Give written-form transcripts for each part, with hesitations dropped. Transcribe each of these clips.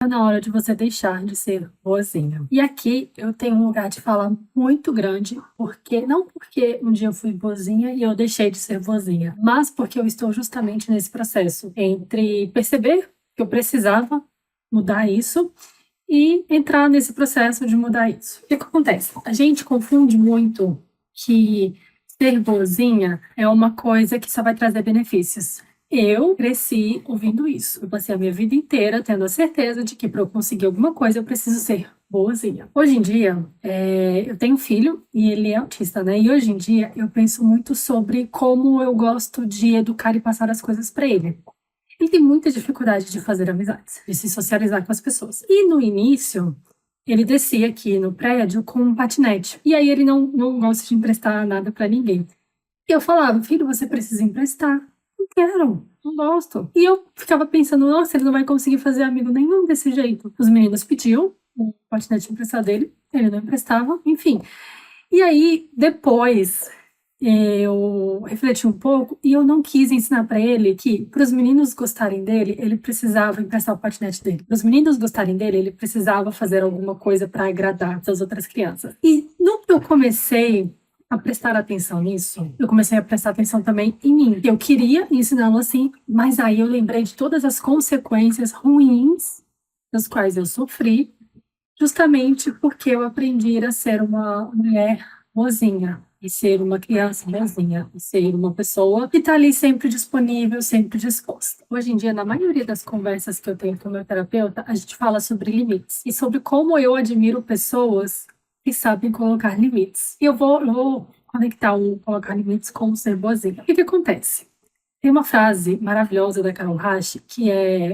Tá na hora de você deixar de ser boazinha. E aqui eu tenho um lugar de fala muito grande, porque não porque um dia eu fui boazinha e eu deixei de ser boazinha, mas porque eu estou justamente nesse processo entre perceber que eu precisava mudar isso e entrar nesse processo de mudar isso. O que acontece? A gente confunde muito que ser boazinha é uma coisa que só vai trazer benefícios. Eu cresci ouvindo isso. Eu passei a minha vida inteira tendo a certeza de que para eu conseguir alguma coisa eu preciso ser boazinha. Hoje em dia, eu tenho um filho e ele é autista, né? E hoje em dia eu penso muito sobre como eu gosto de educar e passar as coisas para ele. Ele tem muita dificuldade de fazer amizades, de se socializar com as pessoas. E no início, ele descia aqui no prédio com um patinete. E aí ele não gosta de emprestar nada para ninguém. E eu falava, filho, você precisa emprestar. Não quero, não gosto. E eu ficava pensando, nossa, ele não vai conseguir fazer amigo nenhum desse jeito. Os meninos pediam o patinete emprestado dele, ele não emprestava, enfim. E aí, depois, eu refleti um pouco e eu não quis ensinar para ele que, para os meninos gostarem dele, ele precisava emprestar o patinete dele. Para os meninos gostarem dele, ele precisava fazer alguma coisa para agradar as outras crianças. E no que eu comecei a prestar atenção nisso, eu comecei a prestar atenção também em mim. Eu queria ensiná-lo assim, mas aí eu lembrei de todas as consequências ruins das quais eu sofri, justamente porque eu aprendi a ser uma mulher boazinha, e ser uma criança boazinha, e ser uma pessoa que está ali sempre disponível, sempre disposta. Hoje em dia, na maioria das conversas que eu tenho com o meu terapeuta, a gente fala sobre limites e sobre como eu admiro pessoas que sabem colocar limites. E eu vou conectar o colocar limites com o ser boazinha. O que acontece? Tem uma frase maravilhosa da Carol Rasch,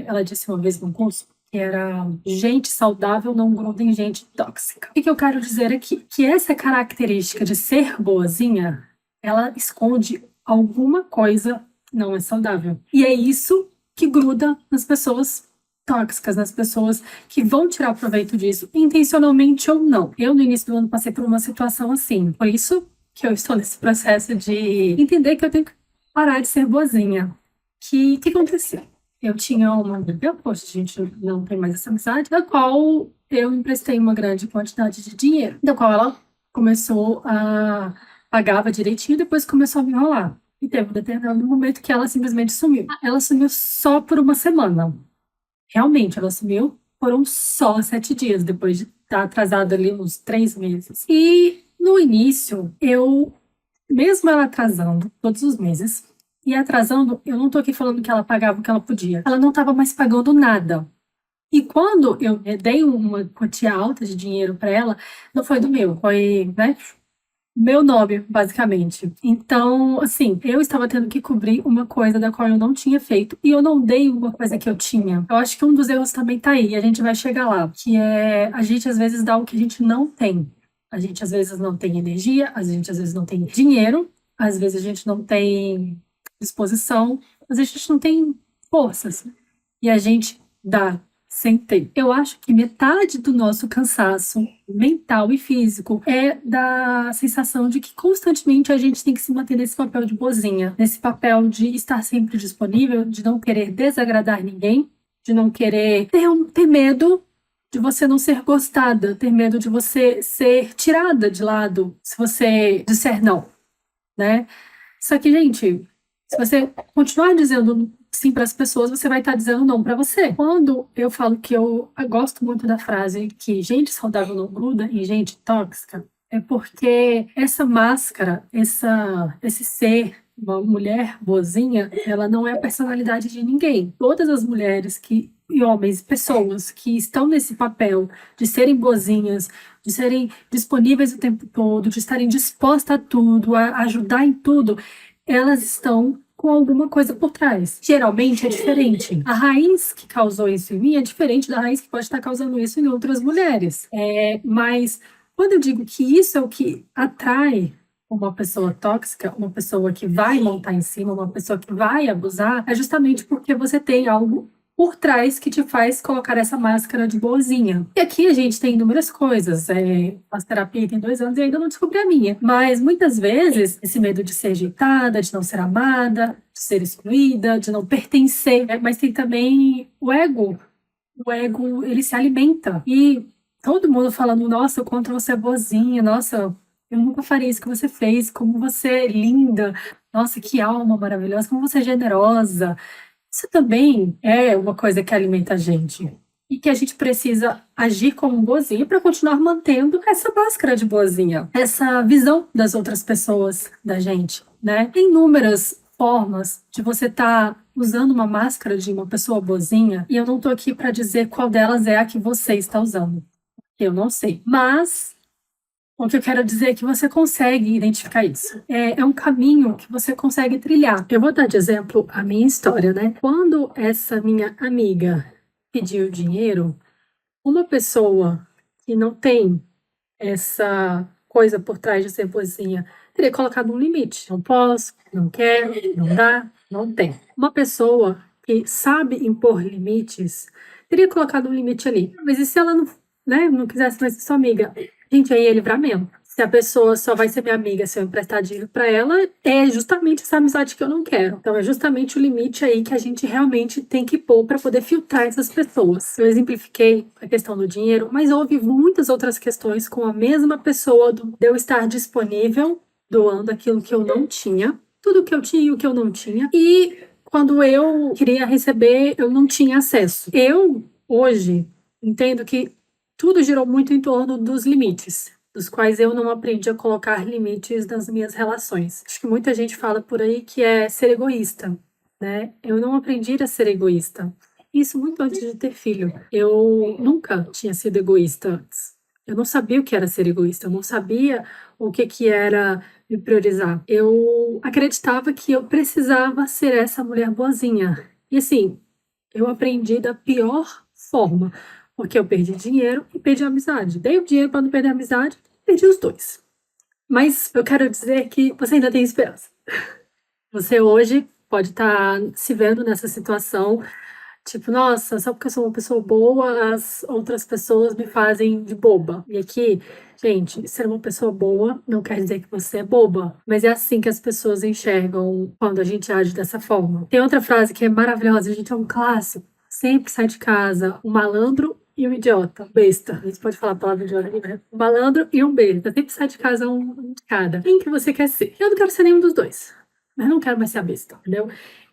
ela disse uma vez num curso, que era gente saudável não gruda em gente tóxica. O que eu quero dizer aqui? Que essa característica de ser boazinha, ela esconde alguma coisa que não é saudável. E é isso que gruda nas pessoas tóxicas, nas pessoas que vão tirar proveito disso, intencionalmente ou não. Eu, no início do ano, passei por uma situação assim. Por isso que eu estou nesse processo de entender que eu tenho que parar de ser boazinha. Que aconteceu? Eu tinha uma amiga, poxa, a gente não tem mais essa amizade, da qual eu emprestei uma grande quantidade de dinheiro, da qual ela começou a pagava direitinho e depois começou a me enrolar. E teve um determinado momento que ela simplesmente sumiu. Ela sumiu só por uma semana. Realmente, ela sumiu foram só 7 dias, depois de estar atrasada ali uns 3 meses. E no início, mesmo ela atrasando todos os meses, e atrasando, eu não tô aqui falando que ela pagava o que ela podia. Ela não estava mais pagando nada. E quando eu dei uma quantia alta de dinheiro para ela, não foi do meu, foi, né, meu nome, basicamente. Então, assim, eu estava tendo que cobrir uma coisa da qual eu não tinha feito e eu não dei uma coisa que eu tinha. Eu acho que um dos erros também tá aí, e a gente vai chegar lá, que é a gente às vezes dá o que a gente não tem. A gente às vezes não tem energia, a gente às vezes não tem dinheiro, às vezes a gente não tem disposição, às vezes a gente não tem forças. E a gente dá sem ter. Eu acho que metade do nosso cansaço mental e físico é da sensação de que constantemente a gente tem que se manter nesse papel de boazinha, nesse papel de estar sempre disponível, de não querer desagradar ninguém, de não querer ter medo de você não ser gostada, ter medo de você ser tirada de lado se você disser não, né? Só que, gente, se você continuar dizendo sim para as pessoas, você vai estar dizendo não para você. Quando eu falo que eu gosto muito da frase que gente saudável não gruda e gente tóxica, é porque essa máscara, esse ser, uma mulher boazinha, ela não é a personalidade de ninguém. Todas as mulheres e homens, pessoas que estão nesse papel de serem boazinhas, de serem disponíveis o tempo todo, de estarem dispostas a tudo, a ajudar em tudo, elas estão com alguma coisa por trás. Geralmente é diferente. A raiz que causou isso em mim é diferente da raiz que pode estar causando isso em outras mulheres. Mas quando eu digo que isso é o que atrai uma pessoa tóxica, uma pessoa que vai montar em cima, uma pessoa que vai abusar, é justamente porque você tem algo por trás que te faz colocar essa máscara de boazinha. E aqui a gente tem inúmeras coisas. Faço terapia tem 2 anos e ainda não descobri a minha. Mas muitas vezes, esse medo de ser rejeitada, de não ser amada, de ser excluída, de não pertencer. Mas tem também o ego o ego, ele se alimenta. E todo mundo falando, nossa, o quanto você é boazinha, nossa, eu nunca faria isso que você fez, como você é linda, nossa, que alma maravilhosa, como você é generosa. Isso também é uma coisa que alimenta a gente. E que a gente precisa agir como boazinha para continuar mantendo essa máscara de boazinha, essa visão das outras pessoas da gente, né? Tem inúmeras formas de você estar usando uma máscara de uma pessoa boazinha, e eu não tô aqui para dizer qual delas é a que você está usando. Eu não sei. Mas o que eu quero dizer é que você consegue identificar isso. É um caminho que você consegue trilhar. Eu vou dar de exemplo a minha história, né? Quando essa minha amiga pediu dinheiro, uma pessoa que não tem essa coisa por trás de ser boazinha teria colocado um limite. Não posso, não quero, não dá, não tem. Uma pessoa que sabe impor limites teria colocado um limite ali. Mas e se ela não, né, não quisesse mais ser sua amiga? Gente, aí é livramento. Se a pessoa só vai ser minha amiga se eu emprestar dinheiro pra ela, é justamente essa amizade que eu não quero. Então é justamente o limite aí que a gente realmente tem que pôr para poder filtrar essas pessoas. Eu exemplifiquei a questão do dinheiro, mas houve muitas outras questões com a mesma pessoa de eu estar disponível, doando aquilo que eu não tinha, tudo que eu tinha e o que eu não tinha, e quando eu queria receber, eu não tinha acesso. Eu, hoje, entendo que tudo girou muito em torno dos limites, dos quais eu não aprendi a colocar limites nas minhas relações. Acho que muita gente fala por aí que é ser egoísta, né? Eu não aprendi a ser egoísta. Isso muito antes de ter filho. Eu nunca tinha sido egoísta antes. Eu não sabia o que era ser egoísta, eu não sabia o que era me priorizar. Eu acreditava que eu precisava ser essa mulher boazinha. E assim, eu aprendi da pior forma, porque eu perdi dinheiro e perdi a amizade. Dei o dinheiro para não perder a amizade, perdi os dois. Mas eu quero dizer que você ainda tem esperança. Você hoje pode estar se vendo nessa situação, tipo, nossa, só porque eu sou uma pessoa boa, as outras pessoas me fazem de boba. E aqui, gente, ser uma pessoa boa não quer dizer que você é boba, mas é assim que as pessoas enxergam quando a gente age dessa forma. Tem outra frase que é maravilhosa, a gente é um clássico. Sempre sai de casa um malandro e um idiota. Besta. A gente pode falar a palavra idiota aqui, né? Um malandro e um besta. Sempre sai de casa um de cada. Quem que você quer ser? Eu não quero ser nenhum dos dois. Mas não quero mais ser a besta, entendeu?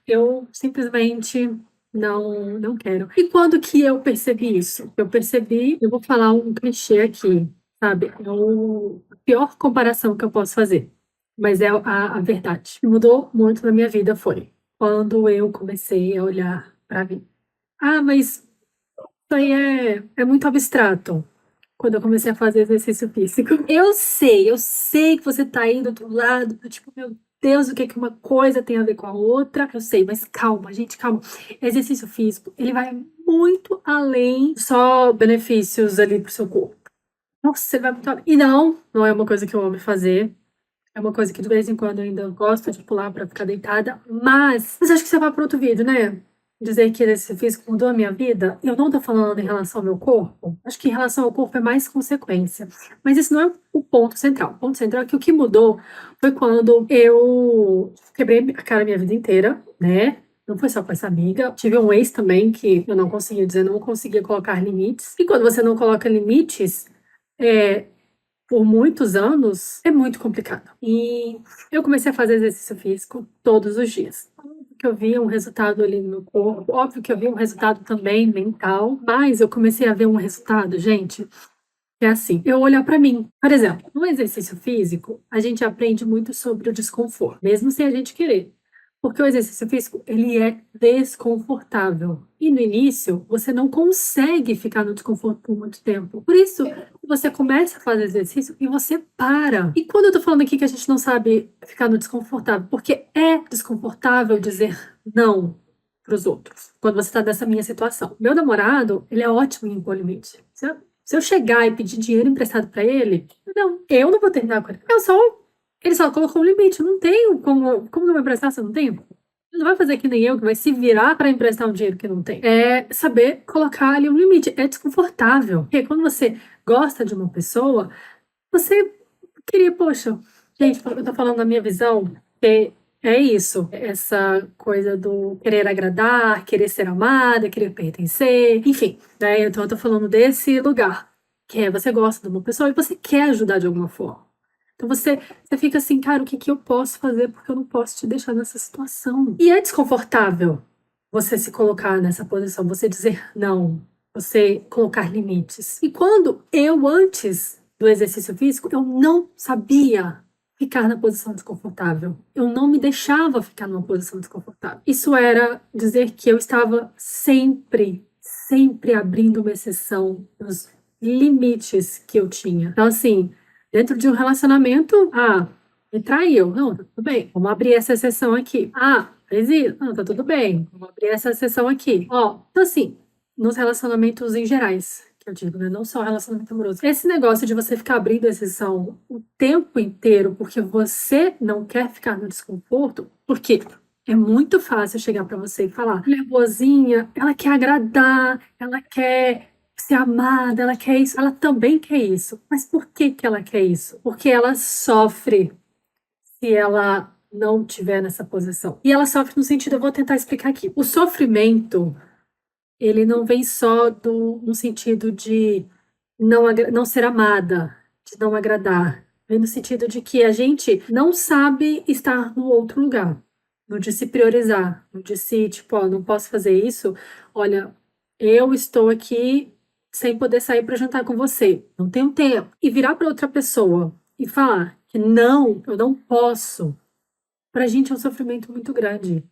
Eu simplesmente não quero. E quando que eu percebi isso? Eu percebi, eu vou falar um clichê aqui, sabe? É a pior comparação que eu posso fazer, mas é a verdade. O que mudou muito na minha vida foi quando eu comecei a olhar para mim. Ah, mas isso aí é muito abstrato. Quando eu comecei a fazer exercício físico. Eu sei que você tá aí do outro lado, tipo, meu Deus, o que que uma coisa tem a ver com a outra? Eu sei, mas calma, gente, calma. Exercício físico, ele vai muito além só benefícios ali pro seu corpo. Nossa, ele vai muito além. E não é uma coisa que eu amo fazer. É uma coisa que de vez em quando eu ainda gosto de pular pra ficar deitada, mas acho que você vai para outro vídeo, né? Dizer que exercício físico mudou a minha vida, eu não tô falando em relação ao meu corpo. Acho que em relação ao corpo é mais consequência. Mas esse não é o ponto central. O ponto central é que o que mudou foi quando eu quebrei a cara a minha vida inteira, né? Não foi só com essa amiga. Tive um ex também que eu não conseguia dizer, não conseguia colocar limites. E quando você não coloca limites, é, por muitos anos, é muito complicado. E eu comecei a fazer exercício físico todos os dias. Óbvio que eu via um resultado ali no meu corpo, óbvio que eu via um resultado também mental, mas eu comecei a ver um resultado, gente, que é assim, eu olhar pra mim. Por exemplo, no exercício físico, a gente aprende muito sobre o desconforto, mesmo sem a gente querer. Porque o exercício físico, ele é desconfortável. E no início, você não consegue ficar no desconforto por muito tempo. Por isso, você começa a fazer exercício e você para. E quando eu tô falando aqui que a gente não sabe ficar no desconfortável, porque é desconfortável dizer não pros outros. Quando você tá nessa minha situação. Meu namorado, ele é ótimo em impor limite. Se eu chegar e pedir dinheiro emprestado pra ele, não, eu não vou terminar com ele. Ele só colocou um limite. Eu não tenho como eu vou emprestar se eu não tenho? Ele não vai fazer que nem eu, que vai se virar para emprestar um dinheiro que não tem. É saber colocar ali um limite. É desconfortável. Porque quando você gosta de uma pessoa, você queria, poxa, gente, eu tô falando da minha visão, porque É isso, essa coisa do querer agradar, querer ser amada, querer pertencer, enfim, né? Então eu tô falando desse lugar, que é você gosta de uma pessoa e você quer ajudar de alguma forma. Então você fica assim, cara, o que que eu posso fazer porque eu não posso te deixar nessa situação? E é desconfortável você se colocar nessa posição, você dizer não, você colocar limites. E quando eu, antes do exercício físico, eu não sabia ficar na posição desconfortável. Eu não me deixava ficar numa posição desconfortável. Isso era dizer que eu estava sempre abrindo uma exceção nos limites que eu tinha. Então, assim, dentro de um relacionamento, me traiu. Não, tá tudo bem. Vamos abrir essa exceção aqui. Fez isso. Não, tá tudo bem. Vamos abrir essa exceção aqui. Ó, então assim, nos relacionamentos em gerais, que eu digo, né? Não só relacionamento amoroso. Esse negócio de você ficar abrindo exceção o tempo inteiro porque você não quer ficar no desconforto, porque é muito fácil chegar pra você e falar, mulher boazinha, ela quer agradar, ela quer ser amada, ela quer isso, ela também quer isso. Mas por que que ela quer isso? Porque ela sofre se ela não tiver nessa posição. E ela sofre no sentido, eu vou tentar explicar aqui. O sofrimento, ele não vem só no sentido de não ser amada, de não agradar. Vem no sentido de que a gente não sabe estar no outro lugar, no de se priorizar, no de se, tipo, ó, não posso fazer isso. Olha, eu estou aqui sem poder sair para jantar com você, não tenho tempo. E virar para outra pessoa e falar que não, eu não posso, pra gente é um sofrimento muito grande.